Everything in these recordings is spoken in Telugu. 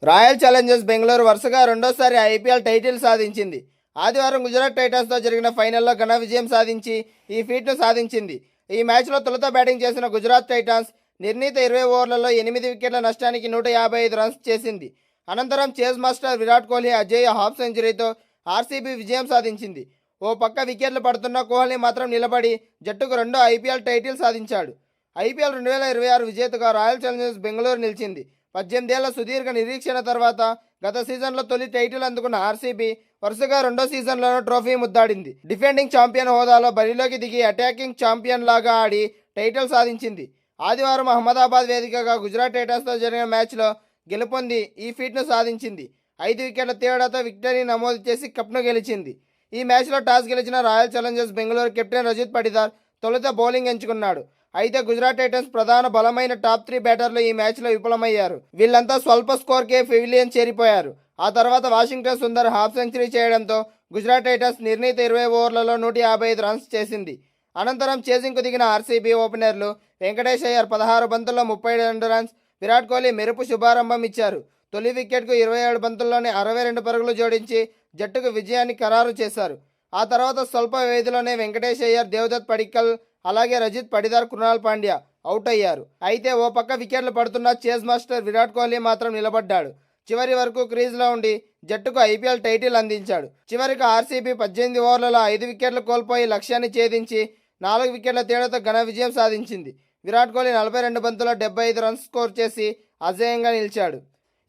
రాయల్ ఛాలెంజర్స్ బెంగళూరు వరుసగా రెండోసారి ఐపీఎల్ టైటిల్ సాధించింది. ఆదివారం గుజరాత్ టైటన్స్తో జరిగిన ఫైనల్లో ఘన విజయం సాధించి ఈ ఫీట్ను సాధించింది. ఈ మ్యాచ్లో తొలుత బ్యాటింగ్ చేసిన గుజరాత్ టైటన్స్ నిర్ణీత 20 ఓవర్లలో 8 వికెట్ల నష్టానికి 155 రన్స్ చేసింది. అనంతరం చేజ్ మాస్టర్ విరాట్ కోహ్లీ అజేయ హాఫ్ సెంచరీతో ఆర్సీబీ విజయం సాధించింది. ఓ పక్క వికెట్లు పడుతున్న కోహ్లీ మాత్రం నిలబడి జట్టుకు రెండో ఐపీఎల్ టైటిల్ సాధించాడు. ఐపీఎల్ 2026 విజేతగా రాయల్ ఛాలెంజర్స్ బెంగళూరు నిలిచింది. 18 ఏళ్ల సుదీర్ఘ నిరీక్షణ తర్వాత గత సీజన్లో తొలి టైటిల్ అందుకున్న ఆర్సీబీ వరుసగా రెండో సీజన్లోనూ ట్రోఫీ ముద్దాడింది. డిఫెండింగ్ ఛాంపియన్ హోదాలో బరిలోకి దిగి అటాకింగ్ ఛాంపియన్ లాగా ఆడి టైటిల్ సాధించింది. ఆదివారం అహ్మదాబాద్ వేదికగా గుజరాత్ టైటన్స్తో జరిగిన మ్యాచ్లో గెలుపొంది ఈ ఫీట్ను సాధించింది. 5 వికెట్ల తేడాతో విక్టరీ నమోదు చేసి కప్ను గెలిచింది. ఈ మ్యాచ్లో టాస్ గెలిచిన royal challengers Bengaluru captain Rajat Patidar తొలుత బౌలింగ్ ఎంచుకున్నాడు. అయితే గుజరాత్ టైటన్స్ ప్రధాన బలమైన టాప్ 3 బ్యాటర్లు ఈ మ్యాచ్లో విఫలమయ్యారు. వీళ్ళంతా స్వల్ప స్కోర్కే పెవిలియన్ చేరిపోయారు. ఆ తర్వాత వాషింగ్టన్ సుందర్ హాఫ్ సెంచరీ చేయడంతో గుజరాత్ టైటన్స్ నిర్ణీత 20 ఓవర్లలో 155 రన్స్ చేసింది. అనంతరం చేజింగ్కు దిగిన ఆర్సీబీ ఓపెనర్లు వెంకటేష్ అయ్యర్ 16 బంతుల్లో 32 రన్స్, విరాట్ కోహ్లీ మెరుపు శుభారంభం ఇచ్చారు. తొలి వికెట్కు 27 బంతుల్లోనే 62 పరుగులు జోడించి జట్టుకు విజయాన్ని ఖరారు చేశారు. ఆ తర్వాత స్వల్ప వ్యవధిలోనే వెంకటేష్ అయ్యర్, దేవదత్ పడిక్కల్, అలాగే రజిత్ పడిదార్, కృణాల్ పాండ్యా అవుట్ అయ్యారు. అయితే ఓ పక్క వికెట్లు పడుతున్న చేజ్ మాస్టర్ విరాట్ కోహ్లీ మాత్రం నిలబడ్డాడు. చివరి వరకు క్రీజ్లో ఉండి జట్టుకు ఐపీఎల్ టైటిల్ అందించాడు. చివరికి ఆర్సీబీ 18 ఓవర్లలో 5 వికెట్లు కోల్పోయి లక్ష్యాన్ని ఛేదించి 4 వికెట్ల తేడాతో ఘన విజయం సాధించింది. విరాట్ కోహ్లీ 42 బంతుల్లో 75 రన్స్ స్కోర్ చేసి అజేయంగా నిలిచాడు.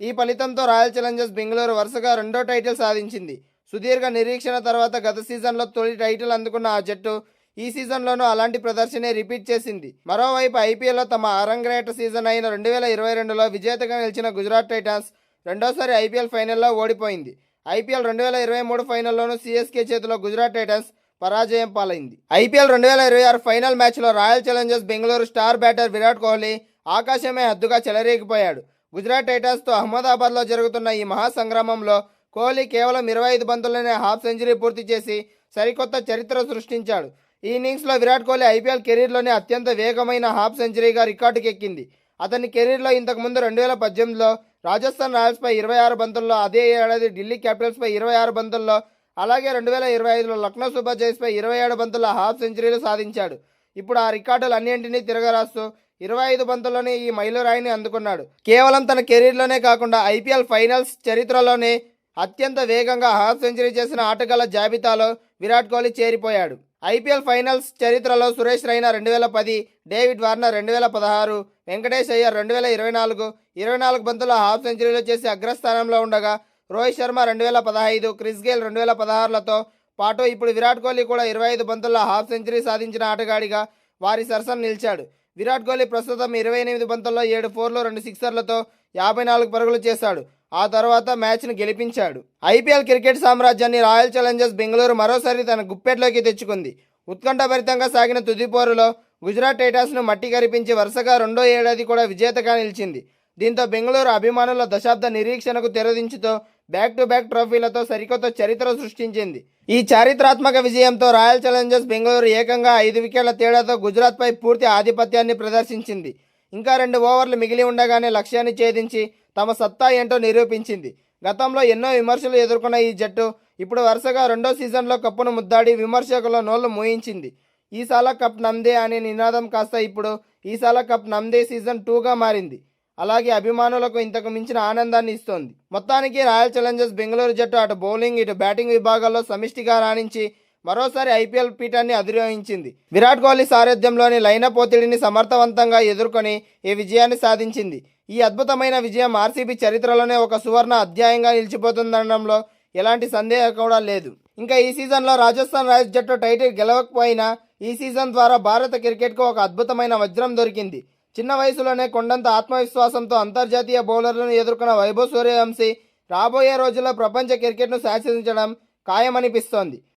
ఈ ఫలితంతో రాయల్ ఛాలెంజర్స్ బెంగళూరు వరుసగా రెండో టైటిల్ సాధించింది. సుదీర్ఘ నిరీక్షణ తర్వాత గత సీజన్లో తొలి టైటిల్ అందుకున్న ఆ జట్టు ఈ సీజన్లోనూ అలాంటి ప్రదర్శనే రిపీట్ చేసింది. మరోవైపు ఐపీఎల్లో తమ అరంగేట్ర సీజన్ అయిన 2022లో విజేతగా నిలిచిన గుజరాత్ టైటన్స్ రెండోసారి ఐపీఎల్ ఫైనల్లో ఓడిపోయింది. ఐపీఎల్ 2023 ఫైనల్లోనూ సీఎస్కే చేతిలో గుజరాత్ టైటన్స్ పరాజయం పాలైంది. ఐపీఎల్ 2026 ఫైనల్ మ్యాచ్లో royal challengers Bengaluru star batter Virat Kohli ఆకాశమే హద్దుగా చెలరేగిపోయాడు. గుజరాత్ టైటన్స్తో అహ్మదాబాద్లో జరుగుతున్న ఈ మహాసంగ్రామంలో కోహ్లీ కేవలం 25 బంతుల్లోనే హాఫ్ సెంచరీ పూర్తి చేసి సరికొత్త చరిత్ర సృష్టించాడు. ఈ ఇన్నింగ్స్లో విరాట్ కోహ్లీ ఐపీఎల్ కెరీర్లోనే అత్యంత వేగమైన హాఫ్ సెంచరీగా రికార్డుకెక్కింది. అతని కెరీర్లో ఇంతకుముందు 2018లో రాజస్థాన్ రాయల్స్పై 26 బంతుల్లో, అదే ఏడాది ఢిల్లీ క్యాపిటల్స్పై 26 బంతుల్లో, అలాగే 2025లో లక్నో సూపర్ జైన్స్పై 27 బంతుల్లో హాఫ్ సెంచరీలు సాధించాడు. ఇప్పుడు ఆ రికార్డులు అన్నింటినీ తిరగరాస్తూ 25 బంతుల్లోనే ఈ మైలురాయిని అందుకున్నాడు. కేవలం తన కెరీర్లోనే కాకుండా ఐపీఎల్ ఫైనల్స్ చరిత్రలోనే అత్యంత వేగంగా హాఫ్ సెంచరీ చేసిన ఆటగాళ్ల జాబితాలో విరాట్ కోహ్లీ చేరిపోయాడు. ఐపీఎల్ ఫైనల్స్ చరిత్రలో సురేష్ రైనా 2010, డేవిడ్ వార్నర్ 2016, వెంకటేష్ అయ్యర్ 2024 24 బంతుల హాఫ్ సెంచరీలు చేసి అగ్రస్థానంలో ఉండగా, రోహిత్ శర్మ 2015, క్రిస్ గేల్ 2016లతో పాటు ఇప్పుడు విరాట్ కోహ్లీ కూడా 25 బంతుల్లో హాఫ్ సెంచరీ సాధించిన ఆటగాడిగా వారి సరసన నిలిచాడు. విరాట్ కోహ్లీ ప్రస్తుతం 28 బంతుల్లో 7 ఫోర్లు 2 సిక్సర్లతో 54 పరుగులు చేశాడు. ఆ తర్వాత మ్యాచ్ను గెలిపించాడు. ఐపీఎల్ క్రికెట్ సామ్రాజ్యాన్ని రాయల్ ఛాలెంజర్స్ బెంగళూరు మరోసారి తన గుప్పెట్లోకి తెచ్చుకుంది. ఉత్కంఠభరితంగా సాగిన తుది పోరులో గుజరాత్ టైటన్స్ను మట్టి కరిపించి వరుసగా రెండో ఏడాది కూడా విజేతగా నిలిచింది. దీంతో బెంగళూరు అభిమానుల దశాబ్ద నిరీక్షణకు తెరదించుతో బ్యాక్ టు బ్యాక్ ట్రోఫీలతో సరికొత్త చరిత్ర సృష్టించింది. ఈ చారిత్రాత్మక విజయంతో రాయల్ ఛాలెంజర్స్ బెంగళూరు ఏకంగా 5 వికెట్ల తేడాతో గుజరాత్పై పూర్తి ఆధిపత్యాన్ని ప్రదర్శించింది. ఇంకా 2 ఓవర్లు మిగిలి ఉండగానే లక్ష్యాన్ని ఛేదించి తమ సత్తా ఏంటో నిరూపించింది. గతంలో ఎన్నో విమర్శలు ఎదుర్కొన్న ఈ జట్టు ఇప్పుడు వరుసగా రెండో సీజన్లో కప్పును ముద్దాడి విమర్శకుల నోళ్లు మూయించింది. ఈసాల కప్ నమ్దే అనే నినాదం కాస్త ఇప్పుడు ఈసాల కప్ నమ్దే సీజన్ 2గా మారింది. అలాగే అభిమానులకు ఇంతకు మించిన ఆనందాన్ని ఇస్తోంది. మొత్తానికి రాయల్ ఛాలెంజర్స్ బెంగళూరు జట్టు అటు బౌలింగ్ ఇటు బ్యాటింగ్ విభాగాల్లో సమిష్టిగా రాణించి మరోసారి ఐపీఎల్ పీఠాన్ని అధిరోహించింది. విరాట్ కోహ్లీ సారథ్యంలోని లైనప్ ఒత్తిడిని సమర్థవంతంగా ఎదుర్కొని ఈ విజయాన్ని సాధించింది. ఈ అద్భుతమైన విజయం ఆర్సీబీ చరిత్రలోనే ఒక సువర్ణ అధ్యాయంగా నిలిచిపోతుందనడంలో ఎలాంటి సందేహం కూడా లేదు. ఇంకా ఈ సీజన్లో రాజస్థాన్ రాయల్స్ జట్టు టైటిల్ గెలవకపోయినా ఈ సీజన్ ద్వారా భారత క్రికెట్కు ఒక అద్భుతమైన వజ్రం దొరికింది. చిన్న వయసులోనే కొండంత ఆత్మవిశ్వాసంతో అంతర్జాతీయ బౌలర్లను ఎదుర్కొన్న వైభవ్ సూర్యవంశీ రాబోయే రోజుల్లో ప్రపంచ క్రికెట్ను శాసించడం ఖాయమనిపిస్తోంది.